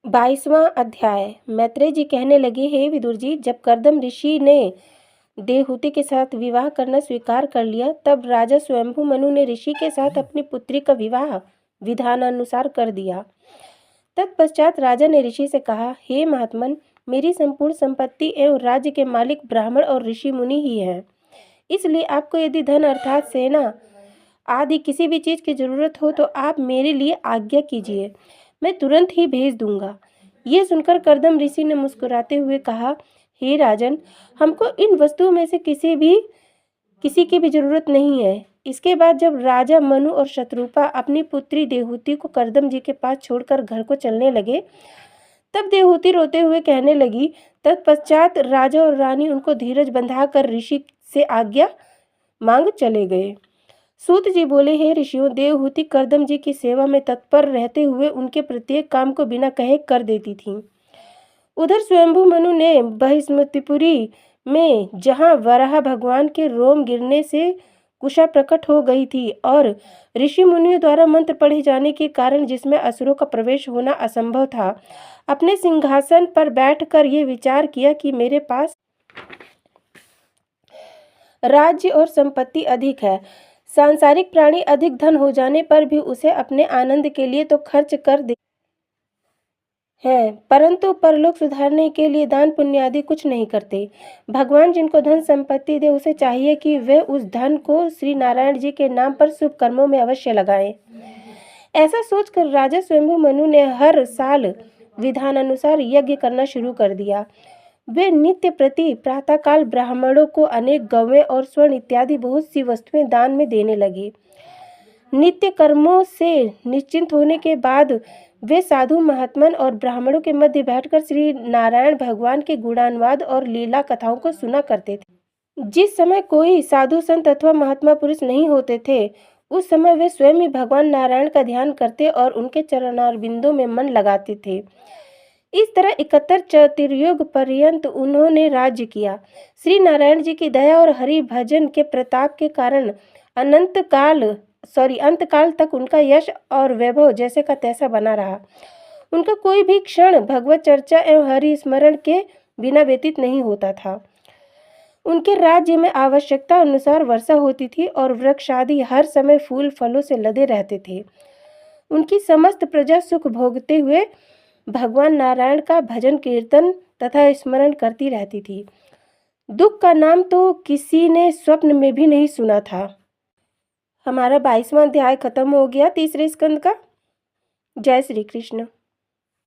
22वां अध्याय। मैत्रेय जी कहने लगे, हे विदुर जी, जब कर्दम ऋषि ने देवहूति के साथ विवाह करना स्वीकार कर लिया, तब राजा स्वयंभू मनु ने ऋषि के साथ अपनी पुत्री का विवाह विधानानुसार कर दिया। तत्पश्चात राजा ने ऋषि से कहा, हे महात्मन, मेरी संपूर्ण संपत्ति एवं राज्य के मालिक ब्राह्मण और ऋषि मुनि ही हैं। इसलिए आपको यदि धन अर्थात सेना आदि किसी भी चीज की जरूरत हो तो आप मेरे लिए आज्ञा कीजिए, मैं तुरंत ही भेज दूंगा। ये सुनकर कर्दम ऋषि ने मुस्कुराते हुए कहा, हे राजन, हमको इन वस्तुओं में से किसी की भी जरूरत नहीं है। इसके बाद जब राजा मनु और शत्रुपा अपनी पुत्री देवहूति को कर्दम जी के पास छोड़कर घर को चलने लगे, तब देवहूति रोते हुए कहने लगी। तत्पश्चात राजा और रानी उनको धीरज बंधाकर ऋषि से आज्ञा मांग चले गए। सूत जी बोले, हे ऋषियों, देवहूति कर्दम जी की सेवा में तत्पर रहते हुए उनके प्रत्येक काम को बिना कहे कर देती थीं। उधर स्वयंभू मनु ने बहिस्मतिपुरी में, जहाँ वराह भगवान के रोम गिरने से कुशा प्रकट हो गई थी और ऋषि मुनियों द्वारा मंत्र पढ़े जाने के कारण जिसमें असुरों का प्रवेश होना असंभव था, अपने सिंहासन पर बैठकर ये विचार किया कि मेरे पास राज्य और संपत्ति अधिक है। सांसारिक प्राणी अधिक धन हो जाने पर भी उसे अपने आनंद के लिए तो खर्च कर दे हैं, परंतु परलोक सुधारने के लिए दान पुण्य आदि कुछ नहीं करते। भगवान जिनको धन संपत्ति दे, उसे चाहिए कि वे उस धन को श्री नारायण जी के नाम पर शुभ कर्मों में अवश्य लगाएं। ऐसा सोचकर राजा स्वयंभू मनु ने हर साल विधानानुसार यज्ञ करना शुरू कर दिया। वे नित्य प्रति प्रातःकाल ब्राह्मणों को अनेक गौवें और स्वर्ण इत्यादि बहुत सी वस्तुएं दान में देने लगे। नित्य कर्मों से निश्चिंत होने के बाद वे साधु महात्मन और ब्राह्मणों के मध्य बैठकर श्री नारायण भगवान के गुणानुवाद और लीला कथाओं को सुना करते थे। जिस समय कोई साधु संत अथवा महात्मा पुरुष नहीं होते थे, उस समय वे स्वयं ही भगवान नारायण का ध्यान करते और उनके चरणारविंदों में मन लगाते थे। इस तरह 71 चतुर्युग पर्यंत उन्होंने राज्य किया। श्री नारायण जी की दया और हरि भजन के प्रताप के कारण अंतकाल तक उनका यश और वैभव जैसे का तैसा बना रहा। उनका कोई भी क्षण भगवत चर्चा एवं हरि स्मरण के बिना व्यतीत नहीं होता था। उनके राज्य में आवश्यकता अनुसार वर्षा होती थी और वृक्ष आदि हर समय फूल फलों से लदे रहते थे। उनकी समस्त प्रजा सुख भोगते हुए भगवान नारायण का भजन कीर्तन तथा स्मरण करती रहती थी। दुख का नाम तो किसी ने स्वप्न में भी नहीं सुना था। हमारा 22वां अध्याय खत्म हो गया तीसरे स्कंद का। जय श्री कृष्ण।